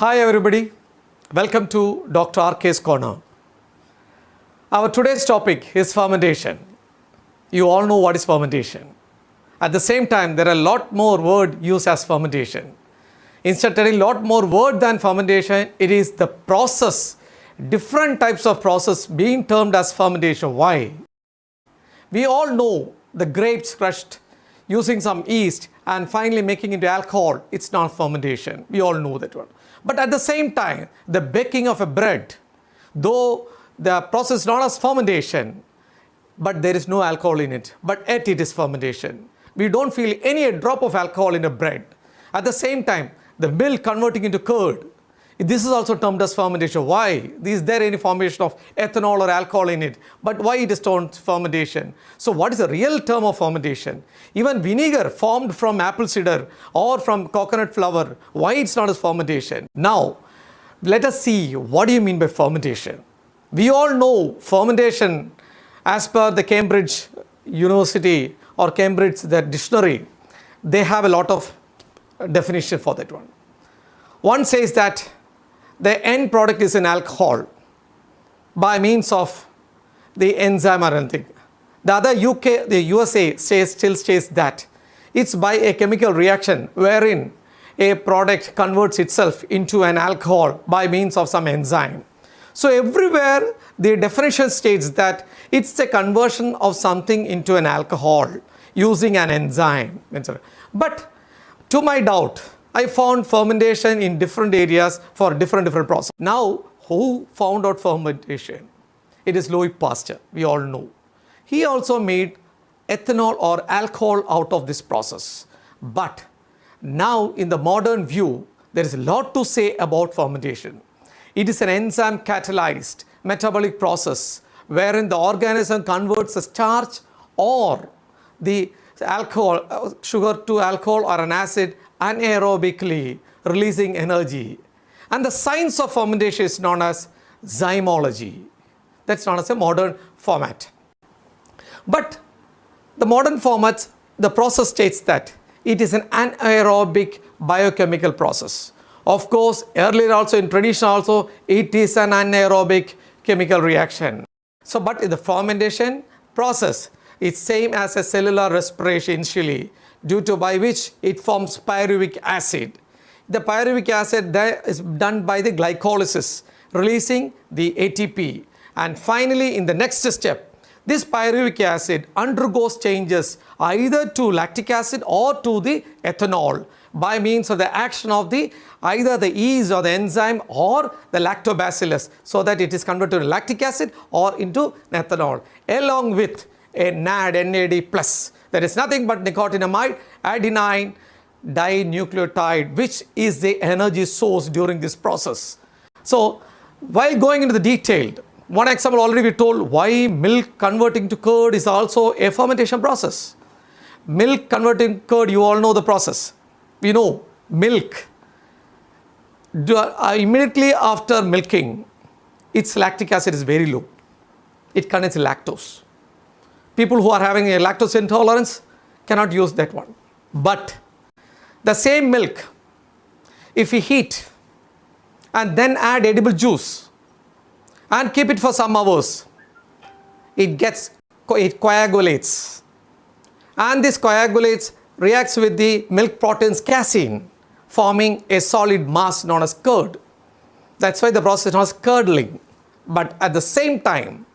Hi everybody, welcome to Dr. RK's Corner. Our today's topic is fermentation. You all know what is fermentation. At the same time, there are a lot more words used as fermentation. Instead of telling a lot more word than fermentation, it is the process, different types of process being termed as fermentation. Why? We all know the grapes crushed using some yeast and finally making into alcohol. It's not fermentation. We all know that one. But at the same time, the baking of a bread, though the process is not as fermentation, but there is no alcohol in it, but yet it is fermentation. We don't feel any drop of alcohol in a bread. At the same time, the milk converting into curd, this is also termed as fermentation. Why? Is there any formation of ethanol or alcohol in it? But why it is termed fermentation? So what is the real term of fermentation? Even vinegar formed from apple cider or from coconut flour, why it's not as fermentation? Now, let us see what do you mean by fermentation. We all know fermentation as per the Cambridge University or Cambridge the dictionary. They have a lot of definition for that one. One says that the end product is an alcohol by means of the enzyme or anything. The other the USA still says that it's by a chemical reaction wherein a product converts itself into an alcohol by means of some enzyme. So everywhere the definition states that it's the conversion of something into an alcohol using an enzyme. But to my doubt, I found fermentation in different areas for different processes. Now, who found out fermentation? It is Louis Pasteur, we all know. He also made ethanol or alcohol out of this process. But now in the modern view, there is a lot to say about fermentation. It is an enzyme catalyzed metabolic process wherein the organism converts a starch or the alcohol, sugar to alcohol or an acid anaerobically, releasing energy. And the science of fermentation is known as zymology. That's known as a modern format. But the modern formats, the process states that it is an anaerobic biochemical process. Of course, earlier also in tradition also, it is an anaerobic chemical reaction. So, but in the fermentation process, it's same as a cellular respiration initially, due to by which it forms pyruvic acid. The pyruvic acid is done by the glycolysis, releasing the ATP. And finally, in the next step, this pyruvic acid undergoes changes either to lactic acid or to the ethanol by means of the action of the either the yeast or the enzyme or the lactobacillus, so that it is converted to lactic acid or into ethanol along with a NAD plus. That is nothing but nicotinamide adenine dinucleotide, which is the energy source during this process. So while going into the detailed, one example already we told why milk converting to curd is also a fermentation process. Milk converting curd, you all know the process. We know milk, immediately after milking, its lactic acid is very low. It contains lactose. People who are having a lactose intolerance cannot use that one. But the same milk, if we heat and then add edible juice and keep it for some hours, it coagulates. And this coagulates reacts with the milk proteins casein, forming a solid mass known as curd. That's why the process is known as curdling. But at the same time,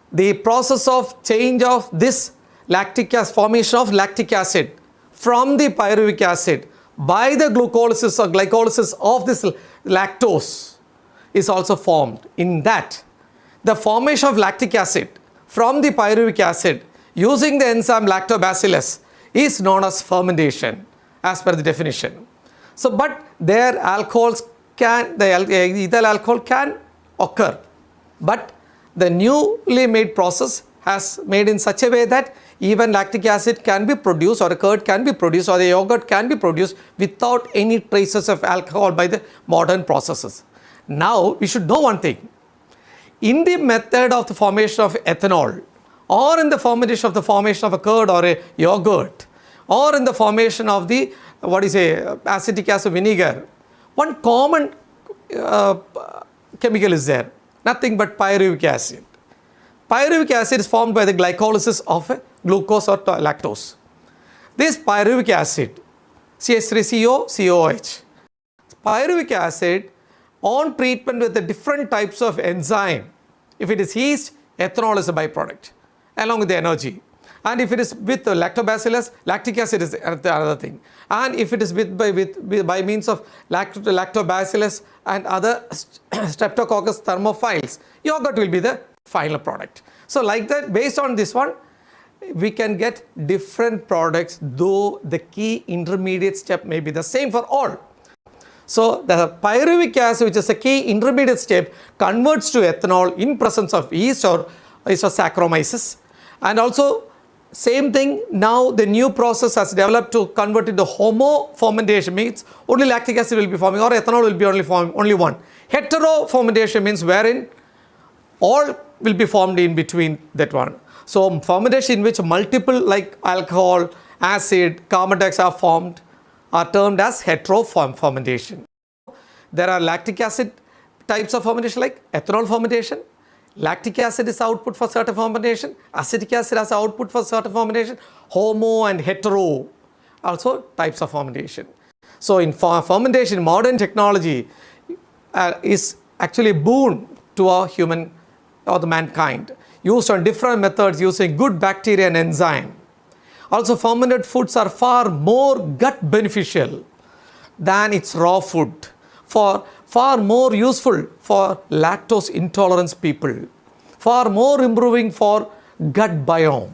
the process of change of this lactic acid, formation of lactic acid from the pyruvic acid by the glucolysis or glycolysis of this lactose is also formed. In that, the formation of lactic acid from the pyruvic acid using the enzyme lactobacillus is known as fermentation as per the definition. So, but their alcohols can, the ethyl alcohol can occur, but the newly made process has made in such a way that even lactic acid can be produced or a curd can be produced or the yogurt can be produced without any traces of alcohol by the modern processes. Now, we should know one thing. In the method of the formation of ethanol or in the formation of a curd or a yogurt or in the formation of the acetic acid vinegar, one common chemical is there, nothing but pyruvic acid. Pyruvic acid is formed by the glycolysis of glucose or lactose. This pyruvic acid, CH3CO, COOH. Pyruvic acid on treatment with the different types of enzyme. If it is yeast, ethanol is a byproduct along with the energy. And if it is with the lactobacillus, lactic acid is the other thing. And if it is by means of lactobacillus and other streptococcus thermophiles, yogurt will be the final product. So like that, based on this one, we can get different products, though the key intermediate step may be the same for all. So the pyruvic acid, which is a key intermediate step, converts to ethanol in presence of yeast or Saccharomyces. And also same thing, now the new process has developed to convert into homo fermentation, means only lactic acid will be forming or ethanol will be only one. Hetero fermentation means wherein all will be formed in between that one. So fermentation in which multiple like alcohol, acid, carbon dioxide are formed are termed as hetero fermentation. There are lactic acid types of fermentation like ethanol fermentation. Lactic acid is output for certain fermentation. Acetic acid has output for certain fermentation. Homo and hetero also types of fermentation. So in fermentation, modern technology is actually a boon to our human or the mankind, used on different methods using good bacteria and enzyme. Also fermented foods are far more gut beneficial than its raw food, far more useful for lactose intolerance people, far more improving for gut biome.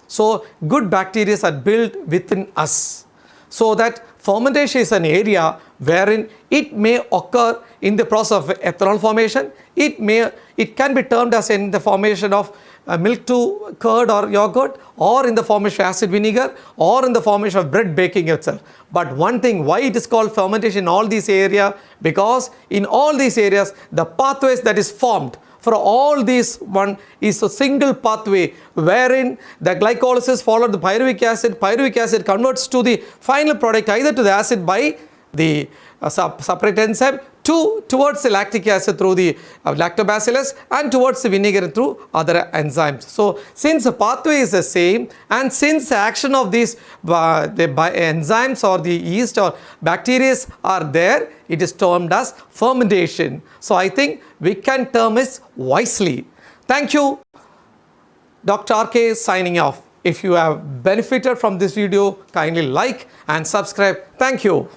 So good bacteria are built within us, so that fermentation is an area wherein it may occur in the process of ethanol formation. It can be termed as in the formation of milk to curd or yogurt, or in the formation of acid vinegar, or in the formation of bread baking itself. But one thing, why it is called fermentation in all these areas, because in all these areas the pathways that is formed for all these one is a single pathway wherein the glycolysis followed the pyruvic acid converts to the final product either to the acid by the separate enzyme towards the lactic acid through the lactobacillus and towards the vinegar through other enzymes. So since the pathway is the same and since the action of these the enzymes or the yeast or bacteria are there, it is termed as fermentation. So I think we can term it wisely. Thank you. Dr. RK signing off. If you have benefited from this video, kindly like and subscribe. Thank you.